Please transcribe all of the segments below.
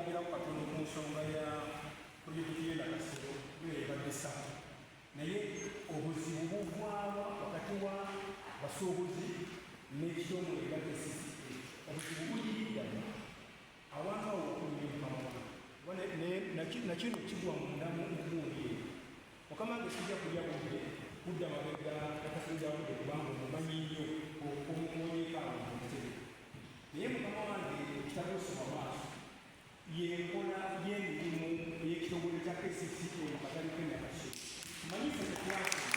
okwogera ku katono ku nsonga ya pulojekiti y'endakasiro ebadde ssatu naye obuzibu buvaawa wakati wa basuubuzi n'ekitongole ebadde CCA obuzibu buliiddala awantu awo okulimukamawa nakino kigwa mundamu enkuuli eyo mukama wange sijja kulya budde kudda mabega akasajja budde kubanga omumanyi nnyo omukuunyekaawo omutebe naye mukama wange ekitabo osoma maaso yenkola y'emirimu ey'ekitongole kya KCCA mu katale k'endakasiro manyi ffe tetwasoma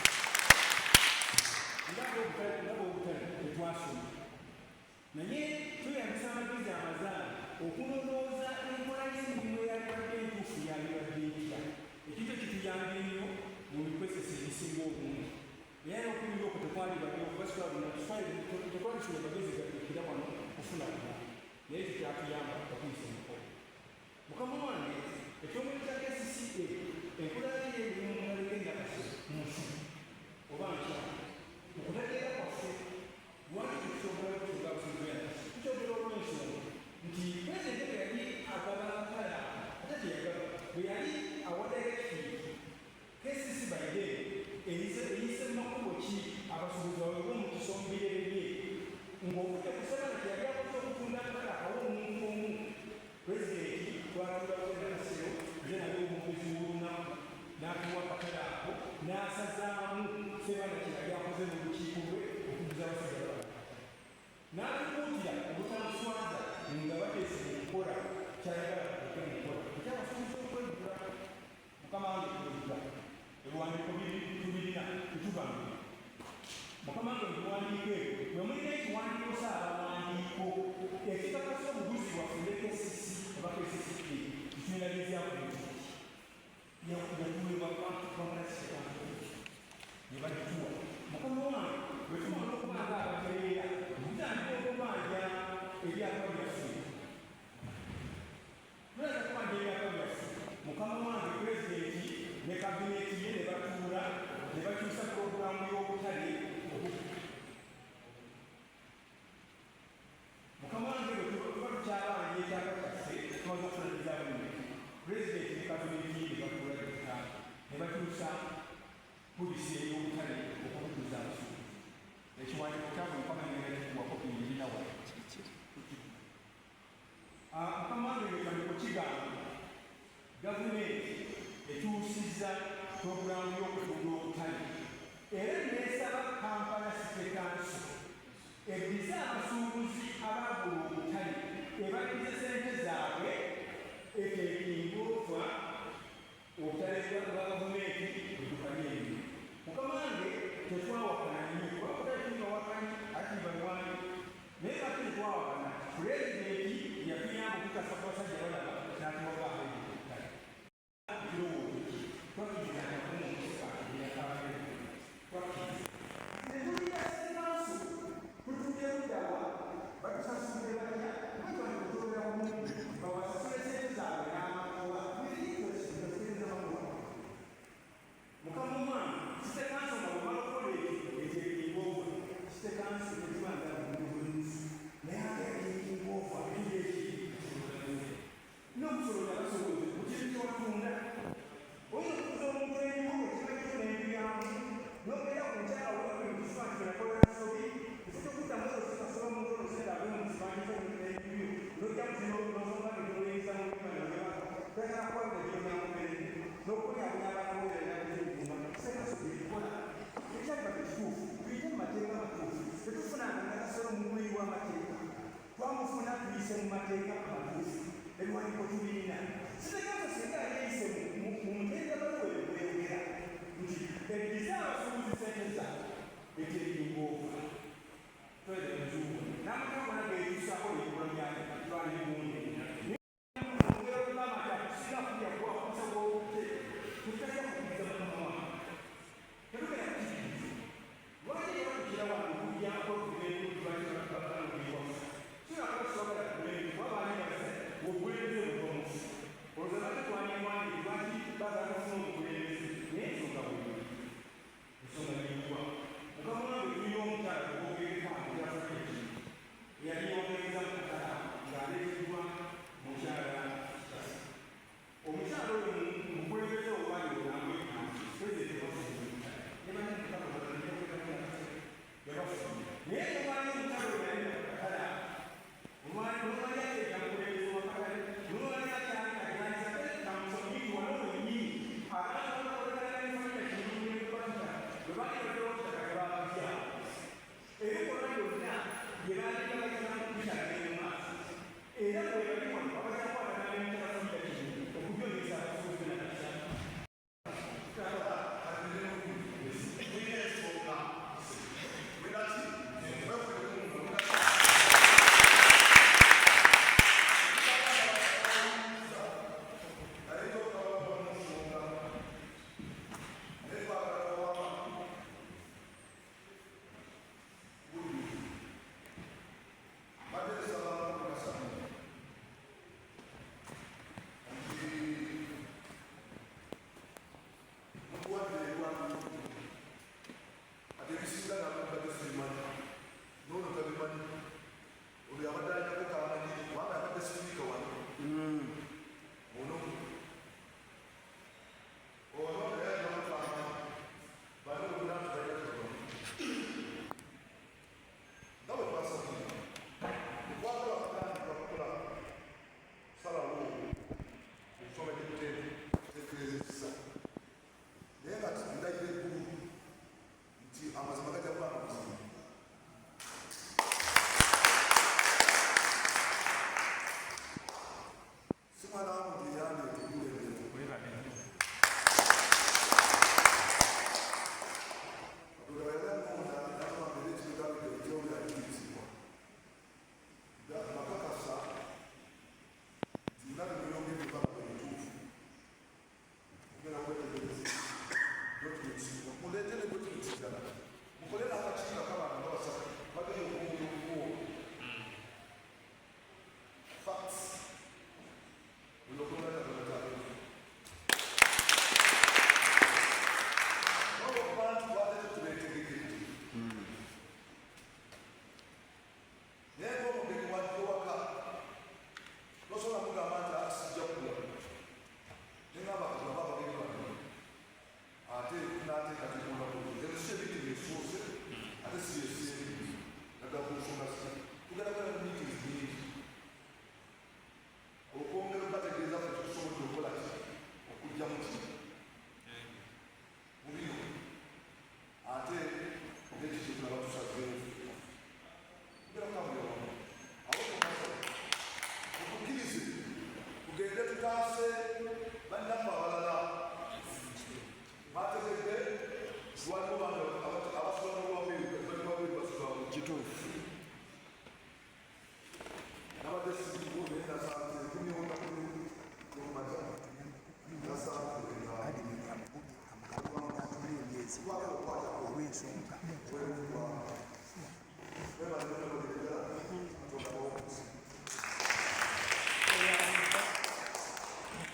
ndaba obutale tetwasoma naye tuyambisa amagezi amazaali okulowooza enkola y'emirimu eyalibadde entuufu yalibadde etya ekintu ekituyambye nnyo mu bikozesa ebisinga obungi naye n'okulinga okwo tekwalibadde tekwalisula amagezi gatukira wano kufuna bula naye tekyatuyamba okuyisa emikolo mukama wange ekitongole kya KCCA enkola y'emirimu mu katale k'endakasiro munsi oba nkyala okutegeera kwaffe lwaki tusobola okutuuka businzi bw'endakasiro tukyogera olw'ensonga nti pulezidenti bwe yali agaba akala ate teyagaba bwe yali awadirectivi KCC baide eyise mu makubo ki abasuubuzi baweebwa mu kisombirerye ng'okujja kusaba nti yali akoze okutunda akala awo omuntu omu pulezidenti twatulawo endakasiro ye naye omukozi w'olunaku n'atuwa akakala ako n'asazaamu sebana kyeyali akoze mu lukiiko lwe okuguza abasajja bala n'atukuutira obutamuswaza nga bateese mu kukola kyayagala okukola ekyabasuubiza okwegula mukama wange tuwegula ebiwandiiko tubirina tetubambira mukama wange ebiwandiiko ebyo bwe mulina ekiwandiiko saabawandiiko ekikakasa obuguzi bwaffe ne KCC oba KCCA kituyinagizyaku yatuweebwa kwamulasitatu ne bagituwa mukama wange bwe tumala okubanga abatereera tutandika okubanja ebyapa byaffe tuleka kubanja ebyapa byaffe mukama wange pulezidenti ne kabineti ye ne batuula ne bakyusa puroguramu y'obutale mukama wange bwe tuba tukyabanja ekyapa kyaffe tumaze okulaniriza buli pulezidenti ne kabineti ye ne batuula ne bakyusa polisi ey'obutale okubutuuza abasuubuzi ekiwandiiko kyabwe mukama ngerakuwako kuyirina wa mukama wange ekiwandiiko kigamba gavumenti ekyusizza puroguramu y'okutuula obutale era neesaba Kampala City Council ebbize abasuubuzi abagula obutale ebaddize sente zaabwe ekekingulufwa obutale bwa gavumenti bwedukanyeri mukama wange tetwawakana nnyo kubakutale tunawakanyi ati balwanyi naye bati tetwawakana pulezidenti yatuyamba okukasa ku basajja balaba n'atuwagaaho ebitale kirowoozo twakiriza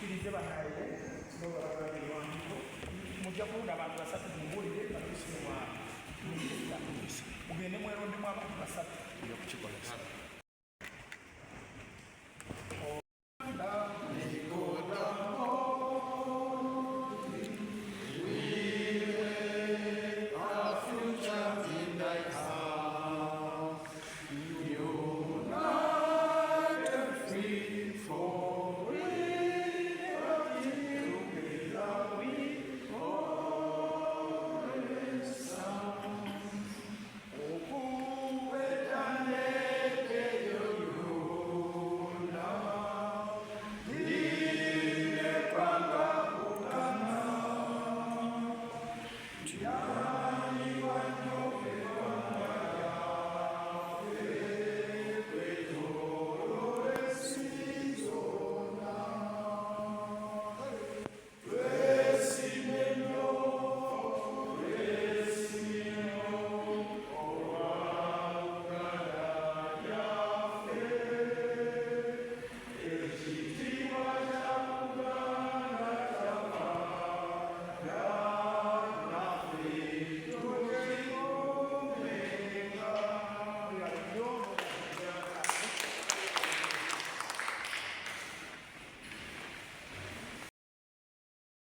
tukkirize banaye nobabagaliwandiiko mujja kuwunda abantu basatu mubulire balusimu wa minisita mugende mwerondemu abantu basatu okukikola